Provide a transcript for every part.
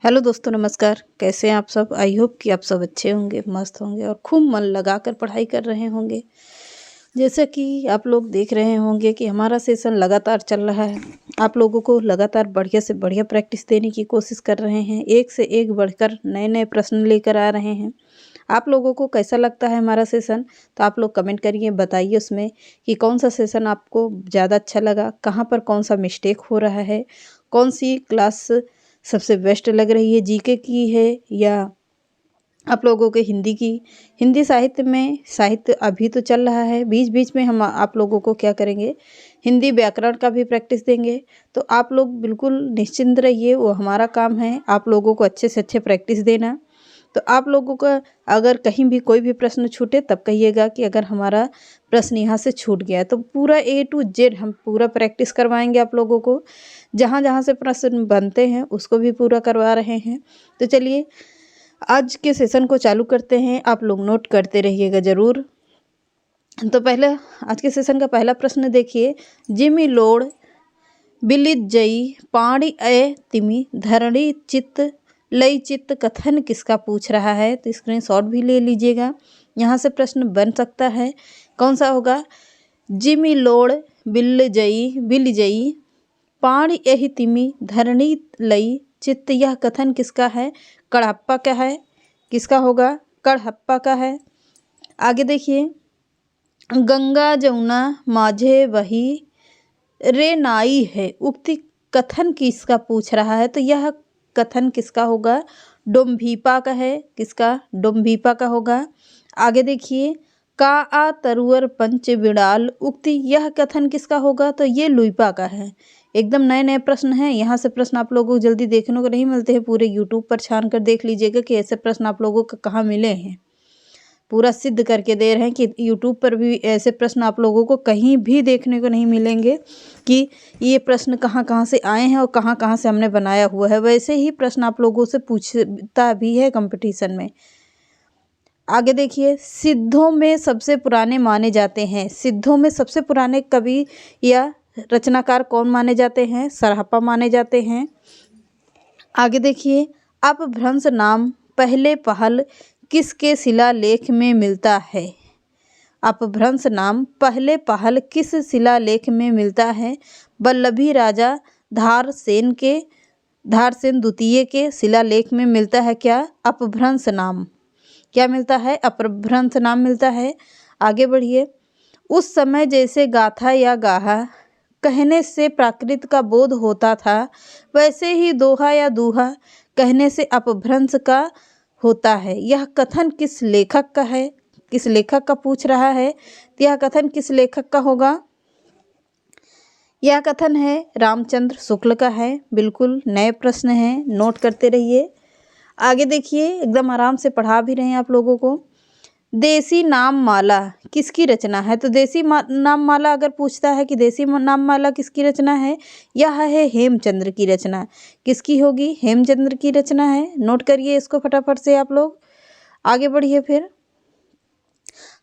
Hello दोस्तों, नमस्कार। कैसे हैं आप सब? आई होप कि आप सब अच्छे होंगे, मस्त होंगे और खूब मन लगाकर पढ़ाई कर रहे होंगे। जैसा कि आप लोग देख रहे होंगे कि हमारा सेशन लगातार चल रहा है। आप लोगों को लगातार बढ़िया से बढ़िया प्रैक्टिस देने की कोशिश कर रहे हैं। एक से एक बढ़कर नए नए प्रश्न लेकर आ रहे हैं। आप लोगों को कैसा लगता है हमारा सेशन? तो आप लोग कमेंट करिए, बताइए उसमें कि कौन सा सेशन आपको ज़्यादा अच्छा लगा, कहाँ पर कौन सा मिस्टेक हो रहा है, कौन सी क्लास सबसे बेस्ट लग रही है, जीके की है या आप लोगों के हिंदी की। हिंदी साहित्य में साहित्य अभी तो चल रहा है, बीच बीच में हम आप लोगों को क्या करेंगे, हिंदी व्याकरण का भी प्रैक्टिस देंगे। तो आप लोग बिल्कुल निश्चिंत रहिए, वो हमारा काम है आप लोगों को अच्छे से अच्छे प्रैक्टिस देना। तो आप लोगों का अगर कहीं भी कोई भी प्रश्न छूटे तब कहिएगा कि अगर हमारा प्रश्न यहाँ से छूट गया है, तो पूरा ए टू जेड हम पूरा प्रैक्टिस करवाएंगे आप लोगों को। जहाँ जहाँ से प्रश्न बनते हैं उसको भी पूरा करवा रहे हैं। तो चलिए आज के सेशन को चालू करते हैं। आप लोग नोट करते रहिएगा ज़रूर। तो पहले आज के सेशन का पहला प्रश्न देखिए। जिमी लोड बिलित जई पाणी अय तिमि धरणी चित्त लई चित्त कथन किसका पूछ रहा है? तो स्क्रीनशॉट भी ले लीजिएगा, यहाँ से प्रश्न बन सकता है। कौन सा होगा? जिमी लोड बिल जई पाणी एहि तिमि धरणी लई चित्त, यह कथन किसका है? कड़हप्पा का है। किसका होगा? कड़हप्पा का है। आगे देखिए। गंगा जमुना माझे वही रे नाई है, उक्ति कथन किसका पूछ रहा है? तो यह कथन किसका होगा? डोम्भीपा का है। किसका? डोम्भीपा का होगा। आगे देखिए। का आ तरुअर पंच बिड़ाल, उक्ति यह कथन किसका होगा? तो ये लुइपा का है। एकदम नए नए प्रश्न हैं। यहाँ से प्रश्न आप लोगों को जल्दी देखने को नहीं मिलते हैं। पूरे यूट्यूब पर छान कर देख लीजिएगा कि ऐसे प्रश्न आप लोगों को कहाँ मिले हैं। पूरा सिद्ध करके दे रहे हैं कि यूट्यूब पर भी ऐसे प्रश्न आप लोगों को कहीं भी देखने को नहीं मिलेंगे कि ये प्रश्न कहाँ कहाँ से आए हैं और कहाँ कहाँ से हमने बनाया हुआ है। वैसे ही प्रश्न आप लोगों से पूछता भी है कंपटीशन में। आगे देखिए। सिद्धों में सबसे पुराने माने जाते हैं। सिद्धों में सबसे पुराने कवि या रचनाकार कौन माने जाते हैं? सरहप्पा माने जाते हैं। आगे देखिए। अपभ्रंश नाम पहले पहल किसके शिलालेख में मिलता है? अपभ्रंश नाम पहले पहल किस शिलालेख में मिलता है? वल्लभी राजा धारसेन द्वितीय के शिलालेख में मिलता है क्या? अपभ्रंश नाम। क्या मिलता है? अपभ्रंश नाम मिलता है। आगे बढ़िए। उस समय जैसे गाथा या गाहा कहने से प्राकृत का बोध होता था, वैसे ही दोहा या दूहा कहने से अपभ्रंश का होता है। यह कथन किस लेखक का है? किस लेखक का पूछ रहा है? तो यह कथन किस लेखक का होगा? यह कथन है रामचंद्र शुक्ल का है। बिल्कुल नए प्रश्न हैं, नोट करते रहिए। आगे देखिए। एकदम आराम से पढ़ा भी रहे हैं आप लोगों को। देसी नाम माला किसकी रचना है? तो देसी नाम माला अगर पूछता है कि देसी नाम माला किसकी रचना है, यह है हेमचंद्र की रचना। किसकी होगी? हेमचंद्र की रचना है। नोट करिए इसको फटाफट से आप लोग। आगे बढ़िए फिर।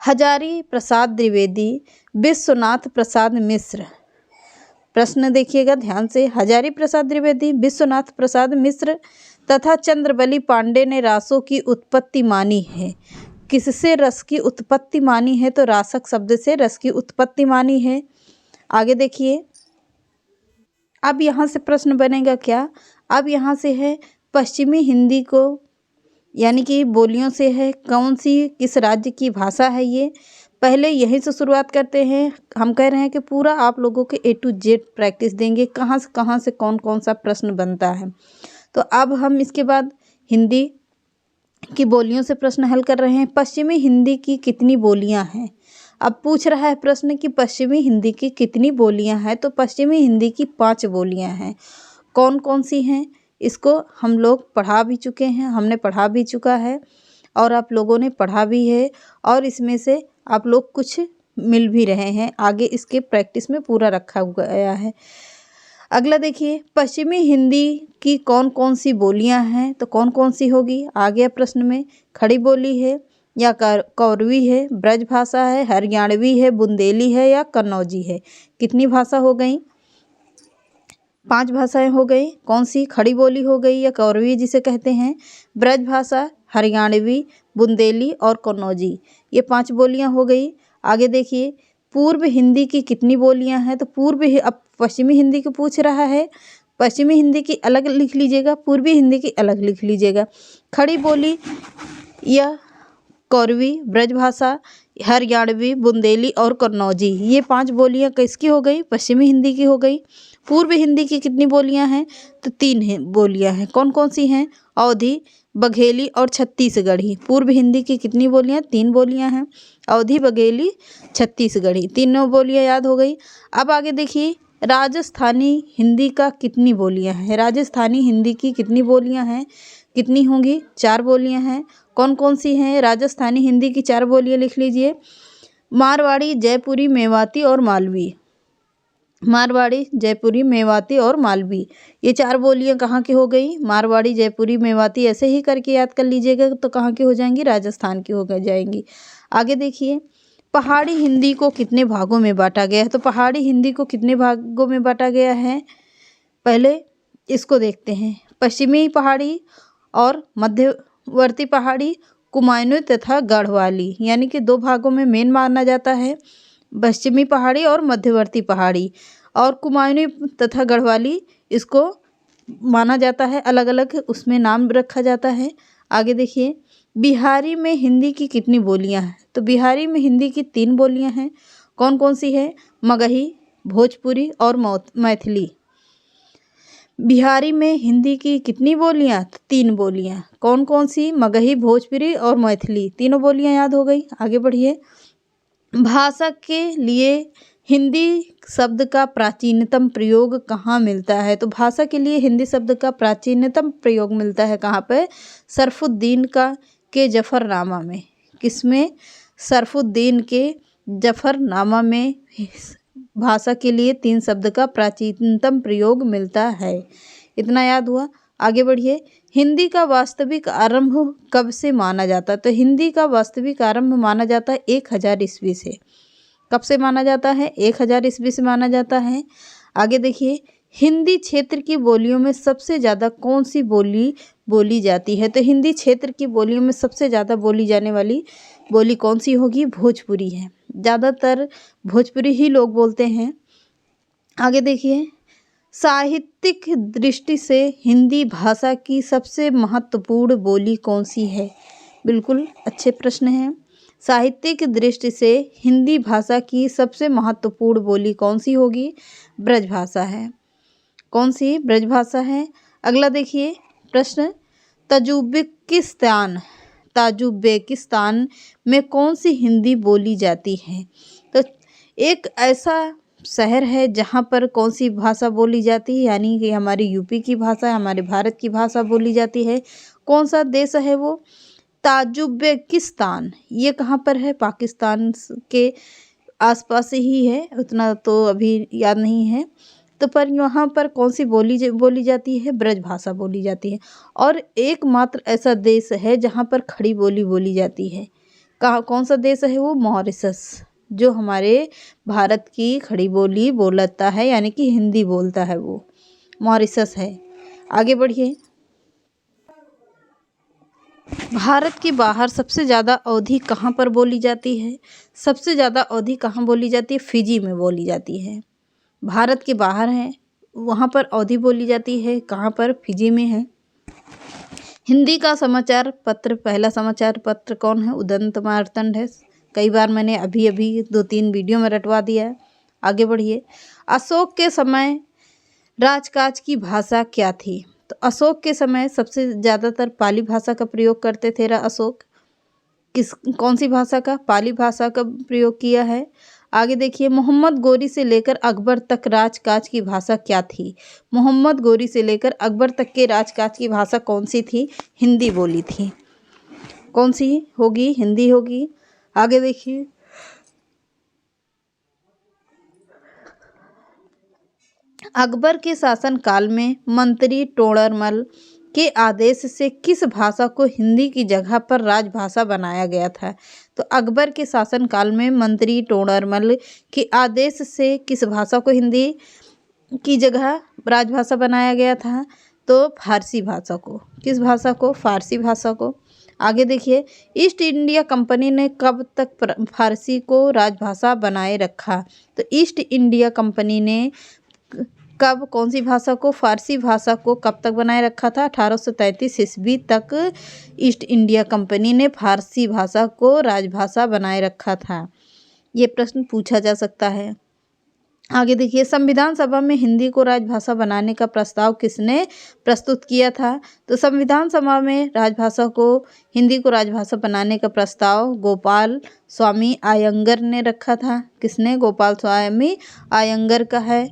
हजारी प्रसाद द्विवेदी विश्वनाथ प्रसाद मिश्र। प्रश्न देखिएगा ध्यान से। हजारी प्रसाद द्विवेदी, विश्वनाथ प्रसाद मिश्र तथा चंद्रबली पांडे ने रासों की उत्पत्ति मानी है। किससे रस की उत्पत्ति मानी है? तो रासक शब्द से रस की उत्पत्ति मानी है। आगे देखिए। अब यहाँ से प्रश्न बनेगा क्या? अब यहाँ से है पश्चिमी हिंदी को यानी कि बोलियों से है, कौन सी किस राज्य की भाषा है ये? पहले यहीं से शुरुआत करते हैं। हम कह रहे हैं कि पूरा आप लोगों के ए टू जेड प्रैक्टिस देंगे, कहाँ से कौन कौन सा प्रश्न बनता है। तो अब हम इसके बाद हिंदी की बोलियों से प्रश्न हल कर रहे हैं। पश्चिमी हिंदी की कितनी बोलियां हैं? अब पूछ रहा है प्रश्न कि पश्चिमी हिंदी की कितनी बोलियां हैं? तो पश्चिमी हिंदी की 5 बोलियां हैं। कौन कौन सी हैं? इसको हम लोग पढ़ा भी चुके हैं, हमने पढ़ा भी चुका है और आप लोगों ने पढ़ा भी है और इसमें से आप लोग कुछ मिल भी रहे हैं। आगे इसके प्रैक्टिस में पूरा रखा हुआ है। अगला देखिए। पश्चिमी हिंदी की कौन कौन सी बोलियां हैं? तो कौन कौन सी होगी? आ गया प्रश्न में। खड़ी बोली है या कौरवी है, ब्रज भाषा है, हरियाणवी है, बुंदेली है या कन्नौजी है। कितनी भाषा हो गई? 5 भाषाएं हो गई। कौन सी? खड़ी बोली हो गई या कौरवी जिसे कहते हैं, ब्रज भाषा, हरियाणवी, बुंदेली और कन्नौजी, ये 5 बोलियां हो गई। आगे देखिए, पूर्व हिंदी की कितनी बोलियां हैं? तो अब पश्चिमी हिंदी को पूछ रहा है, पश्चिमी हिंदी की अलग लिख लीजिएगा, पूर्वी हिंदी की अलग लिख लीजिएगा। खड़ी बोली या कौरवी, ब्रजभाषा, हरियाणवी, बुंदेली और कन्नौजी, ये 5 बोलियां किसकी हो गई? पश्चिमी हिंदी की हो गई। पूर्व हिंदी की कितनी बोलियां हैं? तो 3 बोलियां हैं। कौन कौन सी हैं? अवधी, बघेली और छत्तीसगढ़ी। पूर्व हिंदी की कितनी बोलियां? 3 बोलियां हैं, अवधी, बघेली, छत्तीसगढ़ी, तीनों बोलियां याद हो गई। अब आगे देखिए, राजस्थानी हिंदी का कितनी बोलियां हैं? राजस्थानी हिंदी की कितनी बोलियां हैं? कितनी होंगी? 4 बोलियां हैं। कौन कौन सी हैं राजस्थानी हिंदी की 4 बोलियां? लिख लीजिए, मारवाड़ी, जयपुरी, मेवाती और मालवी। मारवाड़ी, जयपुरी, मेवाती और मालवी, ये 4 बोलियां कहाँ की हो गई? मारवाड़ी, जयपुरी, मेवाती, ऐसे ही करके याद कर लीजिएगा तो कहाँ की हो जाएंगी? राजस्थान की हो जाएंगी। आगे देखिए, पहाड़ी हिंदी को कितने भागों में बांटा गया है? तो पहाड़ी हिंदी को कितने भागों में बांटा गया है? पहले इसको देखते हैं। पश्चिमी पहाड़ी और मध्यवर्ती पहाड़ी, कुमायूनी तथा गढ़वाली, यानी कि 2 भागों में मेन माना जाता है, पश्चिमी पहाड़ी और मध्यवर्ती पहाड़ी, और कुमायूनी तथा गढ़वाली इसको माना जाता है, अलग अलग उसमें नाम रखा जाता है। आगे देखिए, बिहारी में हिंदी की कितनी बोलियां हैं? तो बिहारी में हिंदी की 3 बोलियां हैं। कौन कौन सी है? मगही, भोजपुरी और मैथिली। बिहारी में हिंदी की कितनी बोलियां? 3 बोलियां। कौन कौन सी? मगही, भोजपुरी और मैथिली, तीनों बोलियां याद हो गई। आगे बढ़िए, भाषा के लिए हिंदी शब्द का प्राचीनतम प्रयोग कहाँ मिलता है? तो भाषा के लिए हिंदी शब्द का प्राचीनतम प्रयोग मिलता है कहाँ पे? सरफुद्दीन के जफरनामा में। किसमें? सरफुद्दीन के जफरनामा में भाषा के लिए 3 शब्द का प्राचीनतम प्रयोग मिलता है। इतना याद हुआ। आगे बढ़िए, हिंदी का वास्तविक आरंभ कब से माना जाता है? तो हिंदी का वास्तविक आरंभ माना जाता है 1000 ईस्वी से। कब से माना जाता है? 1000 ईस्वी से माना जाता है। आगे देखिए, हिंदी क्षेत्र की बोलियों में सबसे ज़्यादा कौन सी बोली बोली जाती है? तो हिंदी क्षेत्र की बोलियों में सबसे ज़्यादा बोली जाने वाली बोली कौन सी होगी? भोजपुरी है। ज़्यादातर भोजपुरी ही लोग बोलते हैं। आगे देखिए, साहित्यिक दृष्टि से हिंदी भाषा की सबसे महत्वपूर्ण बोली कौन सी है? बिल्कुल अच्छे प्रश्न हैं। साहित्यिक दृष्टि से हिंदी भाषा की सबसे महत्वपूर्ण बोली कौन सी होगी? ब्रजभाषा है। कौन सी? ब्रजभाषा है। अगला देखिए प्रश्न, ताजुबेकिस्तान में कौन सी हिंदी बोली जाती है? तो एक ऐसा शहर है जहाँ पर कौन सी भाषा बोली जाती है, यानी कि हमारी यूपी की भाषा, हमारे भारत की भाषा बोली जाती है। कौन सा देश है वो? ताजुबेकिस्तान। ये कहाँ पर है? पाकिस्तान के आसपास ही है, उतना तो अभी याद नहीं है। तो पर यहाँ पर कौन सी बोली जाती है? ब्रज भाषा बोली जाती है। और एकमात्र ऐसा देश है जहाँ पर खड़ी बोली बोली जाती है। कौन सा देश है वो? मॉरिशस, जो हमारे भारत की खड़ी बोली बोलता है, यानी कि हिंदी बोलता है, वो मॉरिशस है। आगे बढ़िए, भारत के बाहर सबसे ज़्यादा अवधी कहाँ पर बोली जाती है? सबसे ज़्यादा अवधी कहाँ बोली जाती है? फिजी में बोली जाती है। भारत के बाहर है, वहाँ पर अवधी बोली जाती है, कहाँ पर? फिजी में है। हिंदी का समाचार पत्र, पहला समाचार पत्र कौन है? उदंत मार्तंड है। कई बार मैंने अभी 2-3 वीडियो में रटवा दिया है। आगे बढ़िए, अशोक के समय राजकाज की भाषा क्या थी? तो अशोक के समय सबसे ज़्यादातर पाली भाषा का प्रयोग करते थे अशोक। कौन सी भाषा का? पाली भाषा का प्रयोग किया है। आगे देखिए, मोहम्मद गोरी से लेकर अकबर तक राजकाज की भाषा क्या थी? मोहम्मद गोरी से लेकर अकबर तक के राजकाज की भाषा कौन सी थी? हिंदी बोली थी। कौन सी होगी? हिंदी होगी। आगे देखिए, अकबर के शासनकाल में मंत्री टोडरमल के आदेश से किस भाषा को हिंदी की जगह पर राजभाषा बनाया गया था? तो अकबर के शासनकाल में मंत्री टोडरमल के आदेश से किस भाषा को हिंदी की जगह राजभाषा बनाया गया था? तो फारसी भाषा को। किस भाषा को? फारसी भाषा को। आगे देखिए, ईस्ट इंडिया कंपनी ने कब तक फारसी को राजभाषा बनाए रखा? तो ईस्ट इंडिया कंपनी ने कब कौन सी भाषा को? फारसी भाषा को कब तक बनाए रखा था? 1833 ईस्वी तक ईस्ट इंडिया कंपनी ने फारसी भाषा को राजभाषा बनाए रखा था। ये प्रश्न पूछा जा सकता है। आगे देखिए, संविधान सभा में हिंदी को राजभाषा बनाने का प्रस्ताव किसने प्रस्तुत किया था? तो संविधान सभा में राजभाषा को हिंदी को राजभाषा बनाने का प्रस्ताव गोपाल स्वामी अयंगर ने रखा था। किसने? गोपाल स्वामी अयंगर का है।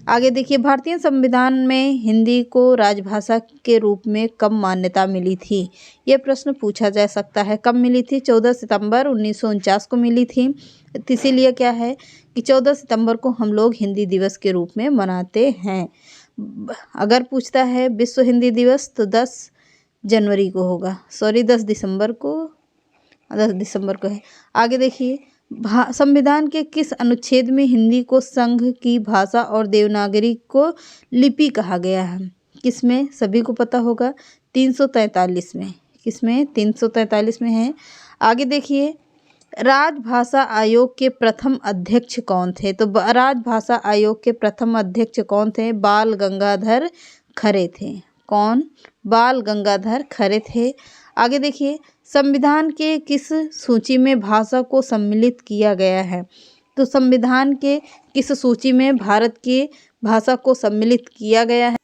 आगे देखिए, भारतीय संविधान में हिंदी को राजभाषा के रूप में कब मान्यता मिली थी? ये प्रश्न पूछा जा सकता है। कब मिली थी? 14 सितंबर 1949 को मिली थी। इसीलिए क्या है कि 14 सितंबर को हम लोग हिंदी दिवस के रूप में मनाते हैं। अगर पूछता है विश्व हिंदी दिवस तो 10 जनवरी को होगा, 10 दिसंबर को, 10 दिसंबर को है। आगे देखिए, संविधान के किस अनुच्छेद में हिंदी को संघ की भाषा और देवनागरी को लिपि कहा गया है? किसमें? सभी को पता होगा, 343 में। किसमें? 343 में है। आगे देखिए, राजभाषा आयोग के प्रथम अध्यक्ष कौन थे? तो राजभाषा आयोग के प्रथम अध्यक्ष कौन थे? बाल गंगाधर खरे थे। कौन? बाल गंगाधर खरे थे। आगे देखिए, संविधान के किस सूची में भाषा को सम्मिलित किया गया है? तो संविधान के किस सूची में भारत की भाषा को सम्मिलित किया गया है?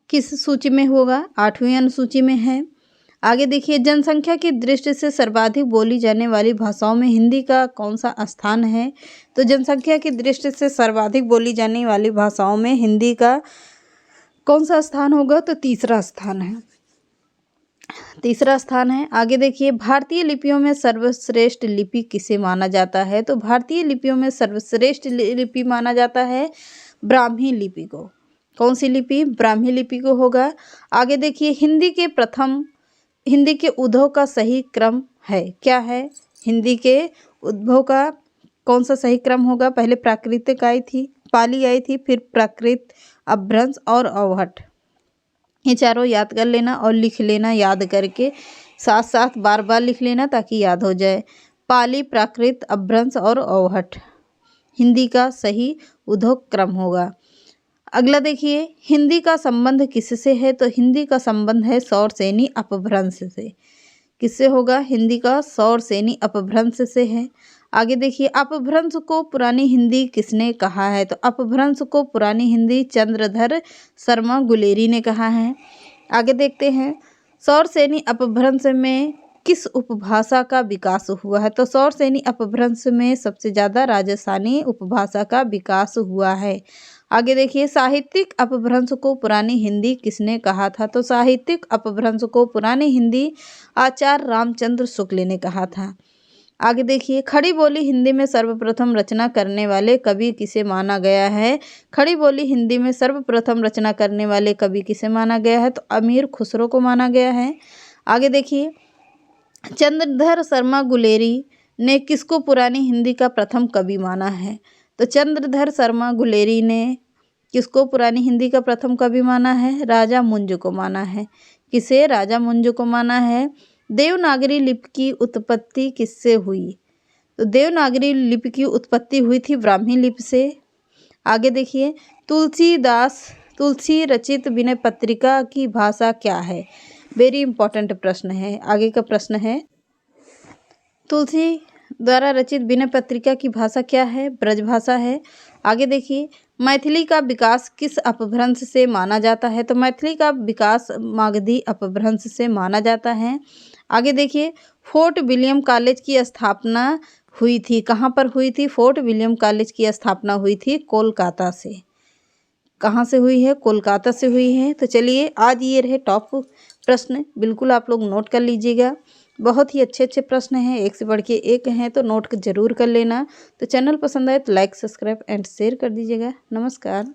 किस सूची में होगा? 8वीं अनुसूची में है। आगे देखिए, जनसंख्या की दृष्टि से सर्वाधिक बोली जाने वाली भाषाओं में हिंदी का कौन सा स्थान है? तो जनसंख्या की दृष्टि से सर्वाधिक बोली जाने वाली भाषाओं में हिंदी का कौन सा स्थान होगा? तो तीसरा स्थान है। तीसरा स्थान है। आगे देखिए, भारतीय लिपियों में सर्वश्रेष्ठ लिपि किसे माना जाता है? तो भारतीय लिपियों में सर्वश्रेष्ठ लिपि माना जाता है ब्राह्मी लिपि को। कौन सी लिपि? ब्राह्मी लिपि को होगा। आगे देखिए, हिंदी के उद्भव का सही क्रम है? क्या है? हिंदी के उद्भव का कौन सा सही क्रम होगा? पहले प्राकृतिक आई थी, पाली आई थी, फिर प्राकृत, अपभ्रंश और अवहट। ये चारों याद कर लेना और लिख लेना, याद करके साथ साथ बार बार लिख लेना ताकि याद हो जाए। पाली, प्राकृत, अपभ्रंश और अवहट हिंदी का सही उद्भव क्रम होगा। अगला देखिए, हिंदी का संबंध किससे है? तो हिंदी का संबंध है सौरसेनी अपभ्रंश से। किससे होगा? हिंदी का सौरसेनी अपभ्रंश से है। आगे देखिए, अपभ्रंश को पुरानी हिंदी किसने कहा है? तो अपभ्रंश को पुरानी हिंदी चंद्रधर शर्मा गुलेरी ने कहा है। आगे देखते हैं, सौरसेनी अपभ्रंश में किस उपभाषा का विकास हुआ है? तो सौरसेनी अपभ्रंश में सबसे ज़्यादा राजस्थानी उपभाषा का विकास हुआ है। आगे देखिए, साहित्यिक अपभ्रंश को पुरानी हिंदी किसने कहा था? तो साहित्यिक अपभ्रंश को पुरानी हिंदी आचार्य रामचंद्र शुक्ल ने कहा था। आगे देखिए, खड़ी बोली हिंदी में सर्वप्रथम रचना करने वाले कवि किसे माना गया है? खड़ी बोली हिंदी में सर्वप्रथम रचना करने वाले कवि किसे माना गया है? तो अमीर खुसरो को माना गया है। आगे देखिए, चंद्रधर शर्मा गुलेरी ने किसको पुरानी हिंदी का प्रथम कवि माना है? तो चंद्रधर शर्मा गुलेरी ने किसको पुरानी हिंदी का प्रथम कवि माना है? राजा मुंज को माना है। किसे? राजा मुंज को माना है। देवनागरी लिपि की उत्पत्ति किससे हुई? तो देवनागरी लिपि की उत्पत्ति हुई थी ब्राह्मी लिपि से। आगे देखिए, तुलसी रचित विनय पत्रिका की भाषा क्या है? वेरी इंपॉर्टेंट प्रश्न है। आगे का प्रश्न है, तुलसी द्वारा रचित विनय पत्रिका की भाषा क्या है? ब्रजभाषा है। आगे देखिए, मैथिली का विकास किस अपभ्रंश से माना जाता है? तो मैथिली का विकास मागधी अपभ्रंश से माना जाता है। आगे देखिए, फोर्ट विलियम कॉलेज की स्थापना हुई थी, कहाँ पर हुई थी? फोर्ट विलियम कॉलेज की स्थापना हुई थी कोलकाता से। कहाँ से हुई है? कोलकाता से हुई है। तो चलिए, आज ये रहे टॉप प्रश्न, बिल्कुल आप लोग नोट कर लीजिएगा। बहुत ही अच्छे अच्छे प्रश्न हैं, एक से बढ़ के एक हैं, तो नोट जरूर कर लेना। तो चैनल पसंद आए तो लाइक, सब्सक्राइब एंड शेयर कर दीजिएगा। नमस्कार।